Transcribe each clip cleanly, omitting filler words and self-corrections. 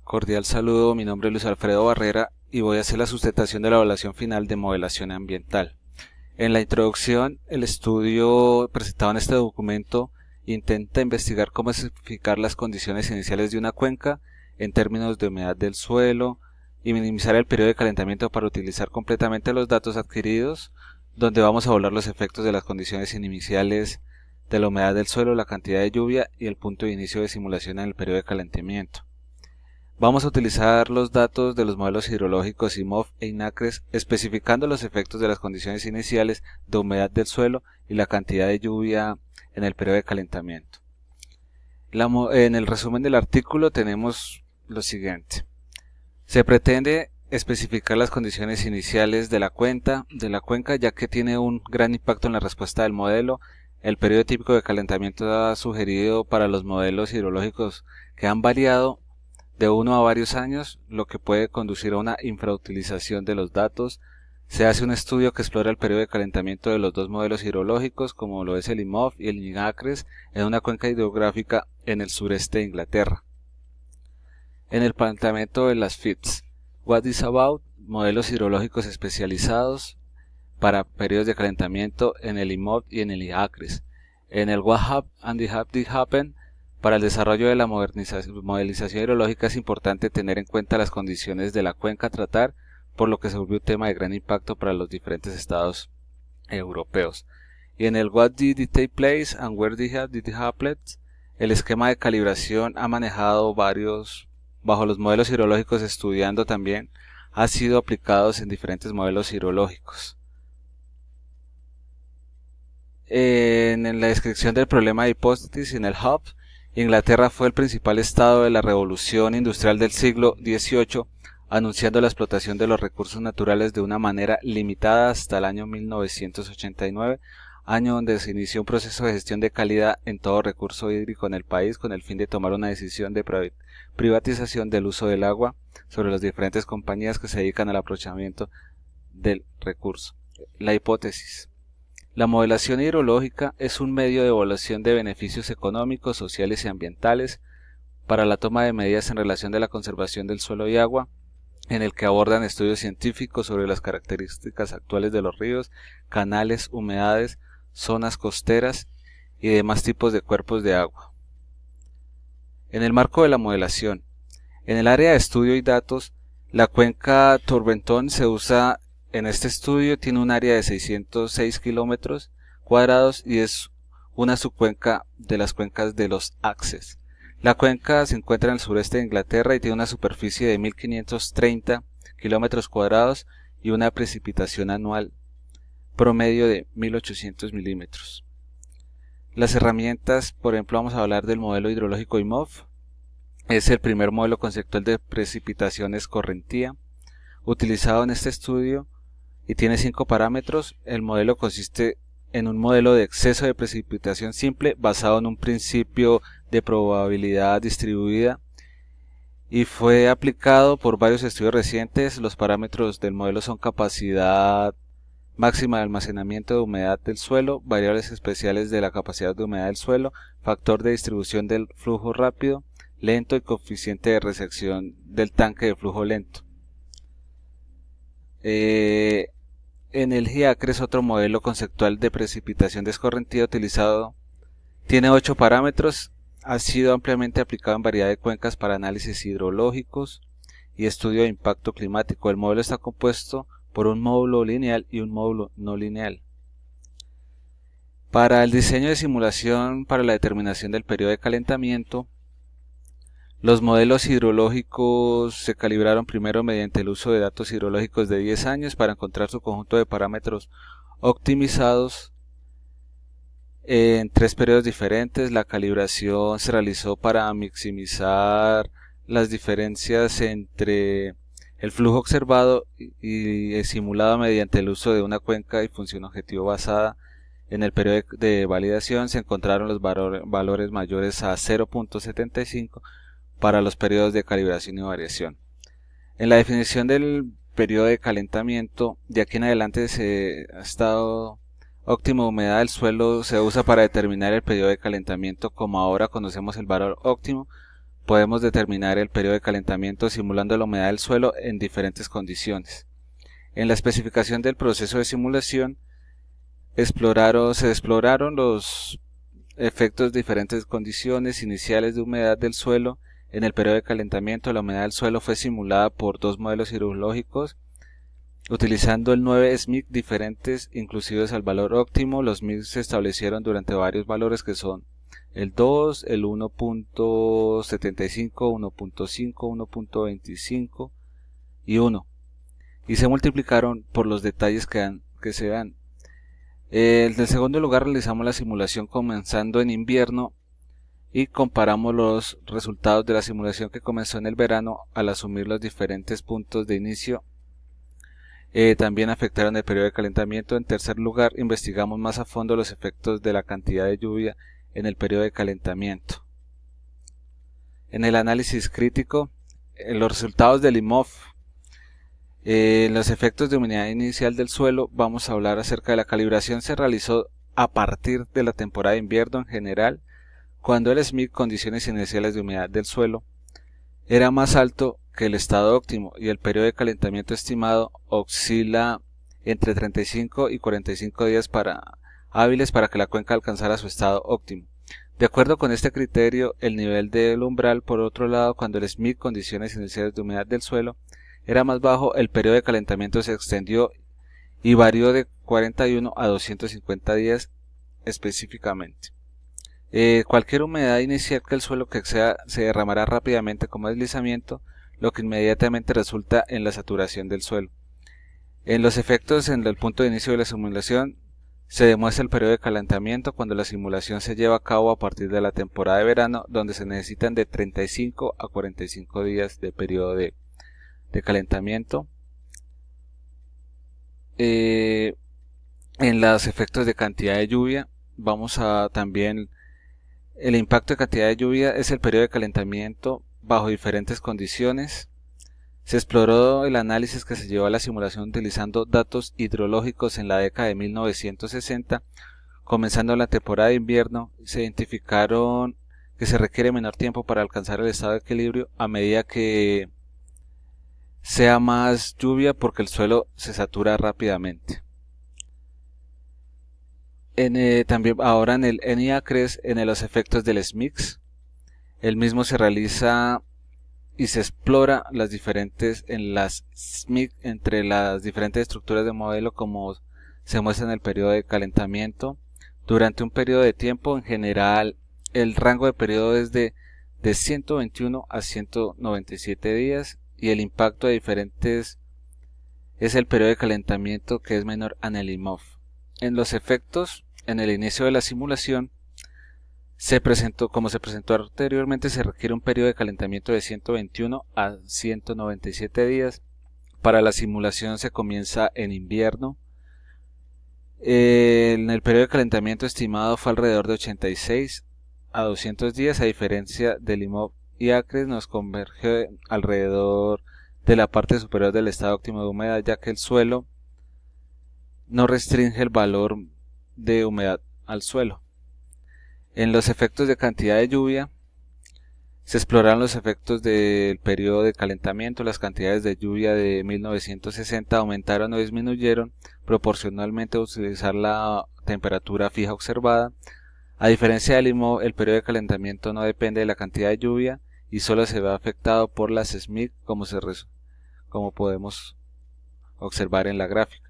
Cordial saludo, mi nombre es Luis Alfredo Barrera y voy a hacer la sustentación de la evaluación final de modelación ambiental. En la introducción, el estudio presentado en este documento intenta investigar cómo especificar las condiciones iniciales de una cuenca en términos de humedad del suelo y minimizar el periodo de calentamiento para utilizar completamente los datos adquiridos, donde vamos a evaluar los efectos de las condiciones iniciales de la humedad del suelo, la cantidad de lluvia y el punto de inicio de simulación en el periodo de calentamiento. Vamos a utilizar los datos de los modelos hidrológicos IMOV e INACRES especificando los efectos de las condiciones iniciales de humedad del suelo y la cantidad de lluvia en el periodo de calentamiento. En el resumen del artículo tenemos lo siguiente. Se pretende especificar las condiciones iniciales de la cuenca ya que tiene un gran impacto en la respuesta del modelo. El periodo típico de calentamiento ha sugerido para los modelos hidrológicos que han variado de 1 a varios años, lo que puede conducir a una infrautilización de los datos. Se hace un estudio que explora el periodo de calentamiento de los dos modelos hidrológicos, como lo es el IMOV y el INACRES, en una cuenca hidrográfica en el sureste de Inglaterra. En el planteamiento de las FIPS, What is About, modelos hidrológicos especializados para periodos de calentamiento en el IMOV y en el INACRES. En el What Happened and the How Did Happen, para el desarrollo de la modelización hidrológica es importante tener en cuenta las condiciones de la cuenca a tratar, por lo que se volvió un tema de gran impacto para los diferentes estados europeos. Y en el What Did It Take Place and Where Did It Happen, el esquema de calibración ha manejado bajo los modelos hidrológicos estudiando también, ha sido aplicados en diferentes modelos hidrológicos. En la descripción del problema de hipótesis en el Hub, Inglaterra fue el principal estado de la revolución industrial del siglo XVIII, anunciando la explotación de los recursos naturales de una manera limitada hasta el año 1989, año donde se inició un proceso de gestión de calidad en todo recurso hídrico en el país con el fin de tomar una decisión de privatización del uso del agua sobre las diferentes compañías que se dedican al aprovechamiento del recurso. La hipótesis. La modelación hidrológica es un medio de evaluación de beneficios económicos, sociales y ambientales para la toma de medidas en relación de la conservación del suelo y agua, en el que abordan estudios científicos sobre las características actuales de los ríos, canales, humedades, zonas costeras y demás tipos de cuerpos de agua. En el marco de la modelación, en el área de estudio y datos, la cuenca Torrentón se usa. En este estudio tiene un área de 606 kilómetros cuadrados y es una subcuenca de las cuencas de los Axes. La cuenca se encuentra en el sureste de Inglaterra y tiene una superficie de 1530 kilómetros cuadrados y una precipitación anual promedio de 1800 milímetros. Las herramientas, por ejemplo, vamos a hablar del modelo hidrológico IMOV. Es el primer modelo conceptual de precipitación escorrentía utilizado en este estudio y tiene 5 parámetros. El modelo consiste en un modelo de exceso de precipitación simple basado en un principio de probabilidad distribuida y fue aplicado por varios estudios recientes. Los parámetros del modelo son capacidad máxima de almacenamiento de humedad del suelo, variables especiales de la capacidad de humedad del suelo, factor de distribución del flujo rápido, lento y coeficiente de resección del tanque de flujo lento. En el INACRES, otro modelo conceptual de precipitación de escorrentía utilizado, tiene 8 parámetros, ha sido ampliamente aplicado en variedad de cuencas para análisis hidrológicos y estudio de impacto climático. El modelo está compuesto por un módulo lineal y un módulo no lineal. Para el diseño de simulación para la determinación del periodo de calentamiento, los modelos hidrológicos se calibraron primero mediante el uso de datos hidrológicos de 10 años para encontrar su conjunto de parámetros optimizados en 3 periodos diferentes. La calibración se realizó para maximizar las diferencias entre el flujo observado y simulado mediante el uso de una cuenca y función objetivo basada. En el periodo de validación se encontraron los valores mayores a 0.75 para los periodos de calibración y variación. En la definición del periodo de calentamiento, de aquí en adelante se ha estado óptima humedad del suelo se usa para determinar el periodo de calentamiento, como ahora conocemos el valor óptimo podemos determinar el periodo de calentamiento simulando la humedad del suelo en diferentes condiciones. En la especificación del proceso de simulación se exploraron los efectos de diferentes condiciones iniciales de humedad del suelo. En el periodo de calentamiento, la humedad del suelo fue simulada por dos modelos hidrológicos utilizando el 9 SMIC diferentes, inclusives al valor óptimo. Los SMIC se establecieron durante varios valores que son el 2, el 1.75, 1.5, 1.25 y 1, y se multiplicaron por los detalles que se dan. En segundo lugar, realizamos la simulación comenzando en invierno y comparamos los resultados de la simulación que comenzó en el verano al asumir los diferentes puntos de inicio. También afectaron el periodo de calentamiento. En tercer lugar, investigamos más a fondo los efectos de la cantidad de lluvia en el periodo de calentamiento. En el análisis crítico, los resultados del IMOV. Los efectos de humedad inicial del suelo, vamos a hablar acerca de la calibración. Se realizó a partir de la temporada de invierno en general, cuando el SMIC, condiciones iniciales de humedad del suelo, era más alto que el estado óptimo y el periodo de calentamiento estimado oscila entre 35 y 45 días hábiles para que la cuenca alcanzara su estado óptimo. De acuerdo con este criterio, el nivel del umbral, por otro lado, cuando el SMIC, condiciones iniciales de humedad del suelo, era más bajo, el periodo de calentamiento se extendió y varió de 41 a 250 días específicamente. Cualquier humedad inicial que el suelo que exceda se derramará rápidamente como deslizamiento, lo que inmediatamente resulta en la saturación del suelo. En los efectos en el punto de inicio de la simulación se demuestra el periodo de calentamiento cuando la simulación se lleva a cabo a partir de la temporada de verano, donde se necesitan de 35 a 45 días de periodo de calentamiento. En los efectos de cantidad de lluvia, vamos a también el impacto de cantidad de lluvia es el periodo de calentamiento bajo diferentes condiciones. Se exploró el análisis que se llevó a la simulación utilizando datos hidrológicos en la década de 1960, comenzando la temporada de invierno. Se identificaron que se requiere menor tiempo para alcanzar el estado de equilibrio a medida que sea más lluvia porque el suelo se satura rápidamente. También ahora en el NIACRES, en los efectos del SMICS, el mismo se realiza y se explora las diferentes en las SMIC entre las diferentes estructuras de modelo como se muestra en el periodo de calentamiento. Durante un periodo de tiempo, en general, el rango de periodo es de 121 a 197 días y el impacto de diferentes es el periodo de calentamiento que es menor en el IMOV. En los efectos, en el inicio de la simulación, como se presentó anteriormente, se requiere un periodo de calentamiento de 121 a 197 días. Para la simulación se comienza en invierno. En el periodo de calentamiento estimado fue alrededor de 86 a 200 días, a diferencia del IMOV y ACRES nos converge alrededor de la parte superior del estado óptimo de humedad, ya que el suelo no restringe el valor de humedad al suelo. En los efectos de cantidad de lluvia se exploraron los efectos del periodo de calentamiento. Las cantidades de lluvia de 1960 aumentaron o disminuyeron proporcionalmente a utilizar la temperatura fija observada. A diferencia del IMOV, el periodo de calentamiento no depende de la cantidad de lluvia y solo se ve afectado por las SMIC como podemos observar en la gráfica.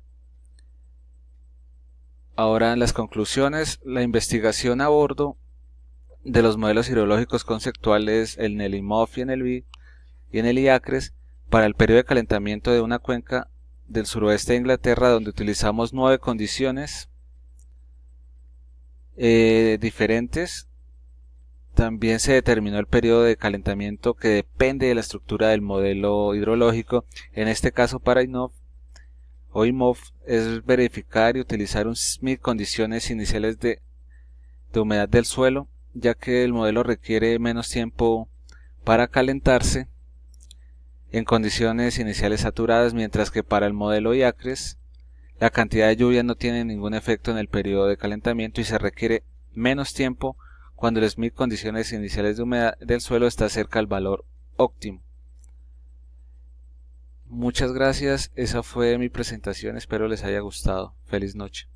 Ahora en las conclusiones, la investigación a bordo de los modelos hidrológicos conceptuales en el IMOV y en el BI y en el IACRES para el periodo de calentamiento de una cuenca del suroeste de Inglaterra, donde utilizamos 9 condiciones diferentes. También se determinó el periodo de calentamiento que depende de la estructura del modelo hidrológico. En este caso para IMOV es verificar y utilizar un SMIC condiciones iniciales de humedad del suelo, ya que el modelo requiere menos tiempo para calentarse en condiciones iniciales saturadas, mientras que para el modelo IACRES la cantidad de lluvia no tiene ningún efecto en el periodo de calentamiento y se requiere menos tiempo cuando el SMIC condiciones iniciales de humedad del suelo está cerca del valor óptimo. Muchas gracias, esa fue mi presentación, espero les haya gustado. Feliz noche.